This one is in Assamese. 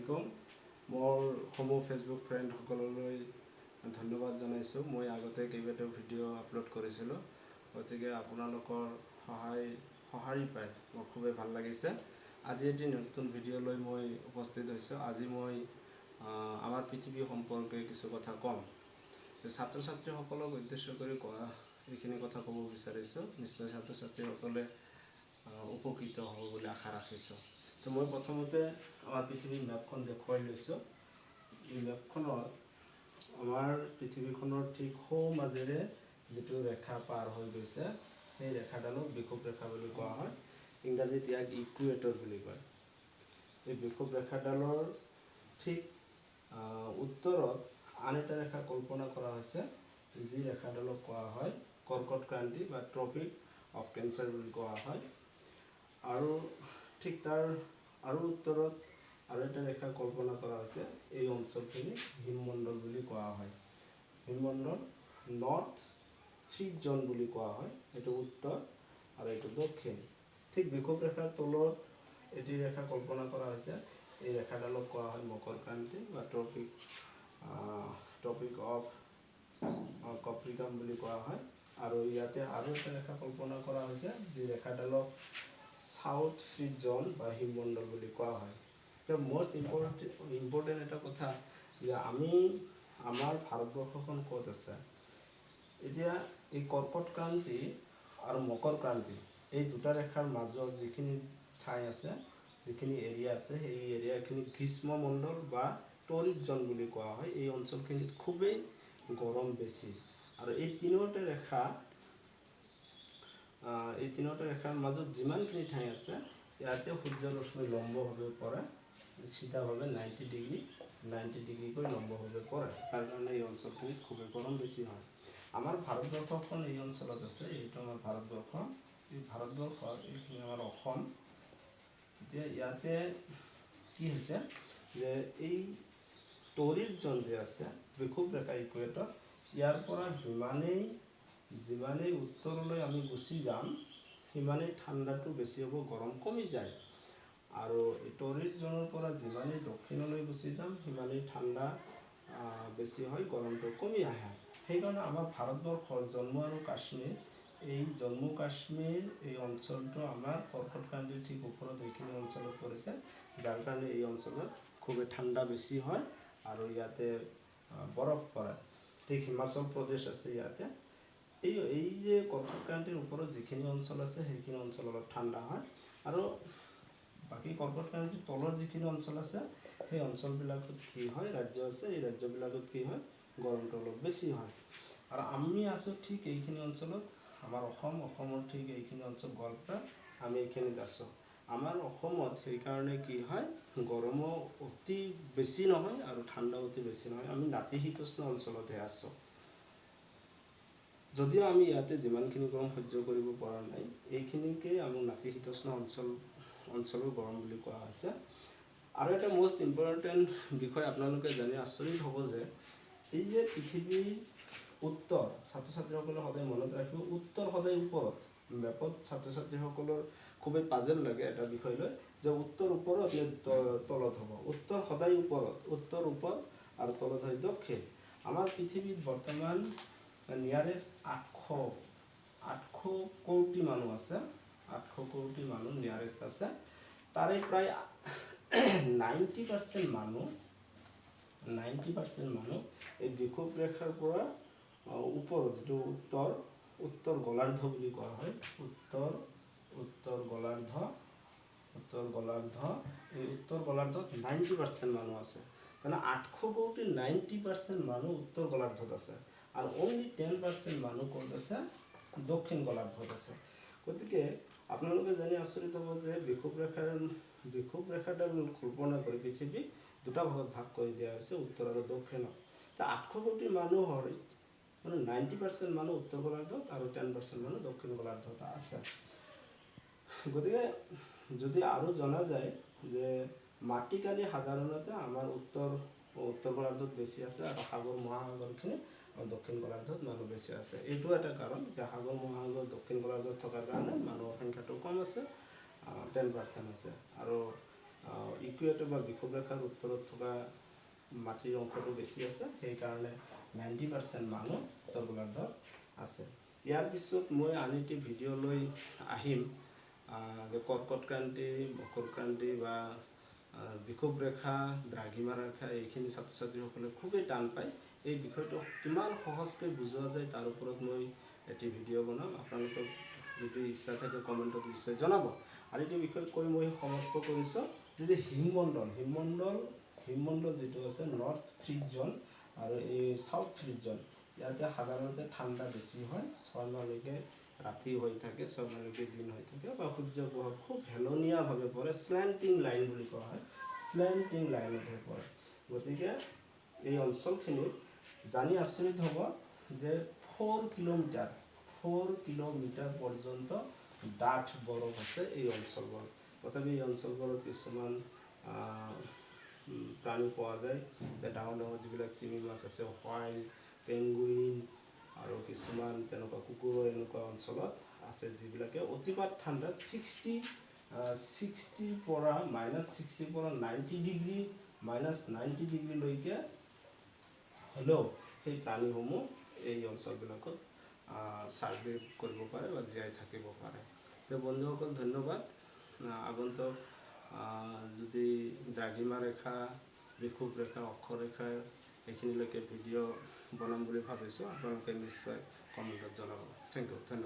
আলাইকুম। মোৰ সমূহ ফেচবুক ফ্ৰেণ্ডসকললৈ ধন্যবাদ জনাইছোঁ। মই আগতে কেইবাটাও ভিডিঅ' আপলোড কৰিছিলোঁ, গতিকে আপোনালোকৰ সঁহাৰি পাই মোৰ খুবেই ভাল লাগিছে। আজি এটি নতুন ভিডিঅ' লৈ মই উপস্থিত হৈছোঁ। আজি মই আমাৰ পৃথিৱী সম্পৰ্কে কিছু কথা ক'ম। ছাত্ৰ ছাত্ৰীসকলক উদ্দেশ্য কৰি এইখিনি কথা ক'ব বিচাৰিছোঁ। নিশ্চয় ছাত্ৰ ছাত্ৰীসকলে উপকৃত হ'ব বুলি আশা ৰাখিছোঁ। তো মই প্ৰথমতে আমাৰ পৃথিৱীৰ মেপখন দেখুৱাই লৈছোঁ। এই মেপখনত আমাৰ পৃথিৱীখনৰ ঠিক সোঁ মাজেৰে যিটো ৰেখা পাৰ হৈ গৈছে, সেই ৰেখাডালক বিষুৱ ৰেখা বুলি কোৱা হয়। ইংৰাজীত ইয়াক ইকুৱেটৰ বুলি কয়। এই বিষুৱ ৰেখাডালৰ ঠিক উত্তৰত আন এটা ৰেখা কল্পনা কৰা হৈছে, যি ৰেখাডালক কোৱা হয় কৰ্কট ক্ৰান্তি বা ট্ৰপিক অফ কেঞ্চাৰ বুলি কোৱা হয়। আৰু ঠিক তাৰ আৰু উত্তৰত আৰু এটা ৰেখা কল্পনা কৰা হৈছে, এই অঞ্চলখিনি হিমমণ্ডল বুলি কোৱা হয়। হিমমণ্ডল নৰ্থ ফ্ৰিজ জ'ন বুলি কোৱা হয়। এইটো উত্তৰ আৰু এইটো দক্ষিণ। ঠিক বিষুৱ ৰেখাৰ তলত এটি ৰেখা কল্পনা কৰা হৈছে, এই ৰেখাডালক কোৱা হয় মকৰ ক্ৰান্তি বা ট্ৰপিক অফ কপ্ৰিকাম বুলি কোৱা হয়। আৰু ইয়াতে আৰু এটা ৰেখা কল্পনা কৰা হৈছে, যি ৰেখাডালক সাউথ ফ্ৰিজ জ'ন বা হিমমণ্ডল বুলি কোৱা হয়। এতিয়া মষ্ট ইম্পৰ্টেণ্ট এটা কথা যে আমাৰ ভাৰতবৰ্ষখন ক'ত আছে। এতিয়া এই কৰ্কট ক্ৰান্তি আৰু মকৰ ক্ৰান্তি এই দুটা ৰেখাৰ মাজত যিখিনি ঠাই আছে, যিখিনি এৰিয়া আছে, সেই এৰিয়াখিনি গ্ৰীষ্মমণ্ডল বা টৰিড জ'ন বুলি কোৱা হয়। এই অঞ্চলখিনিত খুবেই গৰম বেছি। আৰু এই তিনিওটা ৰেখাৰ মাজত যিমানখিনি ঠাই আছে, ইয়াতে সূৰ্যৰ ৰশ্মি লম্বভাৱে পৰে, চিধাভাৱে 90 ডিগ্ৰীকৈ লম্বভাৱে পৰে, যাৰ কাৰণে এই অঞ্চলখিনিত খুবেই গৰম বেছি হয়। আমাৰ ভাৰতবৰ্ষখন এই অঞ্চলত আছে। এইটো আমাৰ ভাৰতবৰ্ষ। এই ভাৰতবৰ্ষৰ এইখিনি আমাৰ অসম। এতিয়া ইয়াতে কি হৈছে যে এই টৰিড জ'ন যে আছে, বিষুৱ ৰেখা ইকুৱেটৰ, ইয়াৰ পৰা যিমানেই উত্তৰলৈ আমি গুচি যাম, সিমানেই ঠাণ্ডাটো বেছি হ'ব, গৰম কমি যায়। আৰু এই টৰিড জ'নৰ পৰা যিমানেই দক্ষিণলৈ গুচি যাম, সিমানেই ঠাণ্ডা বেছি হয়, গৰমটো কমি আহে। সেইকাৰণে আমাৰ ভাৰতবৰ্ষৰ জম্মু আৰু কাশ্মীৰ, এই জম্মু কাশ্মীৰ এই অঞ্চলটো আমাৰ কৰ্কট ক্ৰান্তিৰ ঠিক ওপৰত এইখিনি অঞ্চলত পৰিছে, যাৰ কাৰণে এই অঞ্চলত খুবেই ঠাণ্ডা বেছি হয় আৰু ইয়াতে বৰফ পৰে। ঠিক হিমাচল প্ৰদেশ আছে ইয়াতে। এই যে কৰ্কট ক্ৰান্তিৰ ওপৰত যিখিনি অঞ্চল আছে, সেইখিনি অঞ্চল অলপ ঠাণ্ডা হয়। আৰু বাকী কৰ্কট ক্ৰান্তিৰ তলৰ যিখিনি অঞ্চল আছে, সেই অঞ্চলবিলাকত কি হয়, ৰাজ্য আছে, এই ৰাজ্যবিলাকত কি হয়, গৰমটো অলপ বেছি হয়। আৰু আমি আছোঁ ঠিক এইখিনি অঞ্চলত, আমাৰ অসমৰ ঠিক এইখিনি অঞ্চল গোৱালপাৰা, আমি এইখিনিত আছোঁ। আমাৰ অসমত সেইকাৰণে কি হয়, গৰমো অতি বেছি নহয় আৰু ঠাণ্ডা অতি বেছি নহয়। আমি নাতিশীতোষ্ণ অঞ্চলতে আছোঁ। যদিও আমি ইয়াতে যিমানখিনি গৰম সহ্য কৰিব পৰা নাই, এইখিনিকে আমি নাতিশীতোষ্ণ অঞ্চলৰ গৰম বুলি কোৱা হৈছে। আৰু এটা মষ্ট ইম্পৰ্টেণ্ট বিষয় আপোনালোকে জানি আচৰিত হ'ব যে এই যে পৃথিৱীৰ উত্তৰ, ছাত্ৰ ছাত্ৰীসকলে সদায় মনত ৰাখিব, উত্তৰ সদায় ওপৰত। মেপত ছাত্ৰ ছাত্ৰীসকলৰ খুবেই পাজেল লাগে এটা বিষয় লৈ, যে উত্তৰ ওপৰত নে তলত হ'ব। উত্তৰ সদায় ওপৰত, উত্তৰ ওপৰত আৰু তলত হয় দক্ষিণ। আমাৰ পৃথিৱীত বৰ্তমান নিয়াৰেষ্ট 800 কোটি মানুহ আছে। 800 কোটি মানুহ নিয়াৰেষ্ট আছে। তাৰে প্ৰায় 90% মানুহ এই বিষুৱ ৰেখাৰ পৰা ওপৰত, যিটো উত্তৰ গোলাৰ্ধ বুলি কোৱা হয়, উত্তৰ গোলাৰ্ধ, এই উত্তৰ গোলাৰ্ধত 90% মানুহ আছে। তাৰমানে 800 কোটিৰ 90% মানুহ উত্তৰ গোলাৰ্ধত আছে, আৰু অনলি 10% মানুহ ক'ত আছে, দক্ষিণ গোলাৰ্ধত আছে। গতিকে আপোনালোকে জানি আচৰিত হ'ব যে বিষুৱ ৰেখাডাল কল্পনা কৰি পৃথিৱীক দুটা ভাগত ভাগ কৰি দিয়া হৈছে, উত্তৰ আৰু দক্ষিণত। 800 কোটি মানুহৰ মানে 90% মানুহ উত্তৰ গোলাৰ্ধত আৰু 10% মানুহ দক্ষিণ গোলাৰ্ধত আছে। গতিকে যদি আৰু জনা যায় যে মাটিকালি সাধাৰণতে আমাৰ উত্তৰ গোলাৰ্ধত বেছি আছে, আৰু সাগৰ মহাসাগৰখিনি দক্ষিণ গোলাৰ্ধত মানুহ বেছি আছে। এইটো এটা কাৰণ যে সাগৰ মহাসাগৰ দক্ষিণ গোলাৰ্ধত থকাৰ কাৰণে মানুহৰ সংখ্যাটো কম আছে, 10% আছে। আৰু ইকুৱেটৰ বা বিষুৱ ৰেখাৰ উত্তৰত থকা মাটিৰ অংশটো বেছি আছে, সেইকাৰণে 90% মানুহ উত্তৰ গোলাৰ্ধত আছে। ইয়াৰ পিছত মই আন এটি ভিডিঅ' লৈ আহিম যে কৰ্কটক্ৰান্তি, মকৰক্ৰান্তি বা বিষুৱ ৰেখা, দ্ৰাঘিমা ৰেখা এইখিনি ছাত্ৰ ছাত্ৰীসকলে খুবেই টান পায়। এই বিষয়টো কিমান সহজকৈ বুজোৱা যায় তাৰ ওপৰত মই এটি ভিডিঅ' বনাম। আপোনালোকক যদি ইচ্ছা থাকে কমেণ্টত নিশ্চয় জনাব। আৰু এইটো বিষয় কৈ মই সমাপ্ত কৰিছোঁ যে হিমমণ্ডল যিটো আছে নৰ্থ ফ্ৰিজ জ'ন আৰু এই চাউথ ফ্ৰিজ জ'ন, ইয়াতে সাধাৰণতে ঠাণ্ডা বেছি হয়, 6 মাহলৈকে ৰাতি হৈ থাকে, 6 মাহলৈকে দিন হৈ থাকে বা সূৰ্য পোহৰ খুব হেলনীয়াভাৱে পৰে, স্লেণ্টিং লাইন বুলি কোৱা হয়, স্লেণ্টিং লাইনতহে পৰে। গতিকে এই অঞ্চলখিনিত জানি আচৰিত হ'ব যে 4 কিলোমিটাৰ পৰ্যন্ত ডাঠ বৰফ আছে এই অঞ্চলবোৰত। তথাপি এই অঞ্চলবোৰত কিছুমান প্ৰাণী পোৱা যায়, যে ডাঙৰ ডাঙৰ যিবিলাক তিমি মাছ আছে, হোৱাইল, পেংগুইন আৰু কিছুমান তেনেকুৱা কুকুৰো এনেকুৱা অঞ্চলত আছে যিবিলাকে অতিপাত ঠাণ্ডাত 60 পৰা -60 পৰা 90 ডিগ্ৰী -90 হ'লেও সেই প্ৰাণীসমূহ এই অঞ্চলবিলাকত ছাৰ্ভে কৰিব পাৰে বা জীয়াই থাকিব পাৰে। তো বন্ধুসকল ধন্যবাদ। আগন্তুক যদি দ্ৰাঘিমা ৰেখা, বিষুৱ ৰেখা, অক্ষৰেখা এইখিনিলৈকে ভিডিঅ' বনাম বুলি ভাবিছোঁ। আপোনালোকে নিশ্চয় কমেণ্টত জনাব। থেংক ইউ, ধন্যবাদ।